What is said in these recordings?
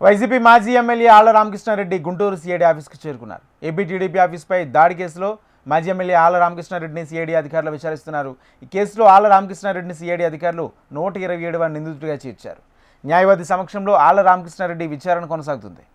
YCP మాజీ MLA Alla Ramakrishna Reddy Guntur CID ఆఫీస్కు చేరుకున్నారు. ఏపీ టీడీపీ ఆఫీస్పై దాడి కేసులో మాజీ ఎమ్మెల్యే ఆళ్ల రామకృష్ణారెడ్డిని సిఐడి అధికారులు విచారిస్తున్నారు. ఈ కేసులో ఆళ్ల రామకృష్ణారెడ్డిని సిఐడి అధికారులు 127వ నిందితుడిగా చేర్చారు. న్యాయవాది సమక్షంలో ఆళ్ల రామకృష్ణారెడ్డి విచారణ కొనసాగుతుంది.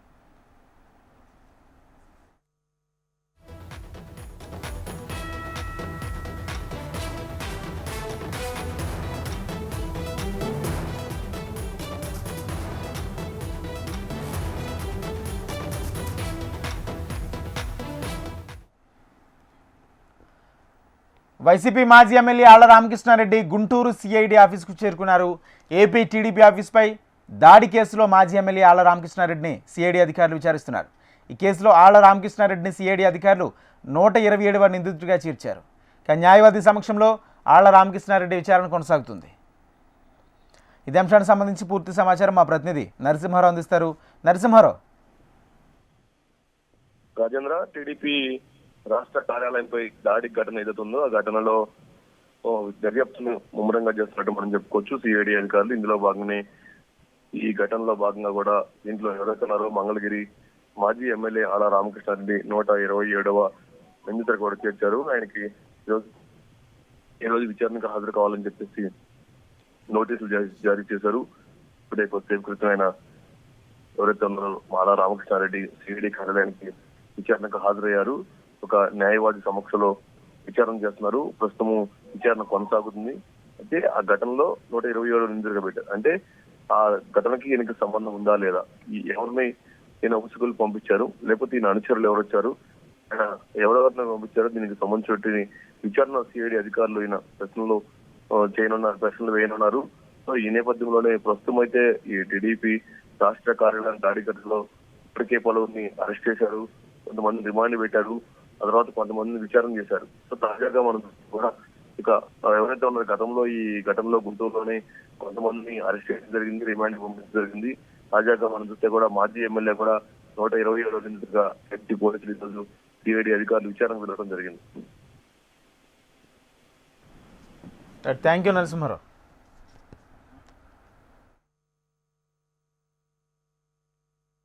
వైసీపీ మాజీ ఎమ్మెల్యే ఆళ్ల రామకృష్ణారెడ్డి గుంటూరు సిఐడి ఆఫీస్కు చేరుకున్నారు. ఏపీ టీడీపీ ఆఫీస్పై దాడి కేసులో మాజీ ఎమ్మెల్యే ఆళ్ల రామకృష్ణారెడ్డిని సిఐడి అధికారులు విచారిస్తున్నారు. ఈ కేసులో ఆళ్ల రామకృష్ణారెడ్డిని సిఐడి అధికారులు 127వ నిందితుడిగా చేర్చారు. న్యాయవాది సమక్షంలో ఆళ్ల రామకృష్ణారెడ్డి విచారణ కొనసాగుతుంది. ఇదే అంశానికి సంబంధించి పూర్తి సమాచారం మా ప్రతినిధి నరసింహారావు అందిస్తారు. నరసింహారావు. రాజేంద్ర, టీడీపీ రాష్ట్ర కార్యాలయంపై దాడి ఘటన ఏదైతుందో ఆ ఘటనలో దర్యాప్తును ముమ్మరంగా చేస్తున్నట్టు మనం చెప్పుకోవచ్చు సిఐడి అధికారులు. ఇందులో భాగంగానే ఈ ఘటనలో భాగంగా కూడా దీంట్లో ఎవరైతే ఉన్నారో మంగళగిరి మాజీ ఎమ్మెల్యే ఆళ్ల రామకృష్ణారెడ్డి 127వ నిందితుడు కూడా చేర్చారు. ఆయనకి ఈ రోజు విచారణకు హాజరు కావాలని చెప్పేసి నోటీసులు జారీ చేశారు. ఇప్పుడే కొద్దిసేపు క్రితం ఆయన ఎవరైతే ఉన్నారో ఆళ్ల రామకృష్ణారెడ్డి సిఐడి కార్యాలయానికి విచారణకు హాజరయ్యారు. ఒక న్యాయవాది సమక్షంలో విచారణ చేస్తున్నారు. ప్రస్తుతము విచారణ కొనసాగుతుంది. అయితే ఆ ఘటనలో 127 నిందితులుగా పెట్టారు. అంటే ఆ ఘటనకి ఈయనకి సంబంధం ఉందా లేదా, ఎవరిని ఈయన ఉసుగులు పంపించారు, లేకపోతే ఈయన అనుచరులు ఎవరు వచ్చారు, ఆయన ఎవరెవరిని పంపించారో దీనికి సంబంధించి విచారణ సిఐడి అధికారులు ఈయన ప్రశ్నలు వేయనున్నారు. సో ఈ నేపథ్యంలోనే ప్రస్తుతం అయితే ఈ టీడీపీ రాష్ట్ర కార్యాలయం దాడి ఘటనలో ఇప్పటికే పలువురిని అరెస్ట్ చేశారు, కొంతమంది రిమాండ్ పెట్టారు, ఆ తర్వాత కొంతమందిని విచారణ చేశారు. సో తాజాగా మనం కూడా ఇక ఎవరైతే ఉన్నారో గతంలో ఈ ఘటనలో గుంటూరులోనే కొంతమందిని అరెస్ట్ చేయడం జరిగింది, రిమాండ్ పంపించడం జరిగింది. తాజాగా మనం చూస్తే కూడా మాజీ ఎమ్మెల్యే కూడా 127 నిందితుడిగా ఎస్టీ పోలీసులు ఈరోజు సిఐడి అధికారులు విచారణ వెళ్ళడం జరిగింది. Thank you Narasimha Rao.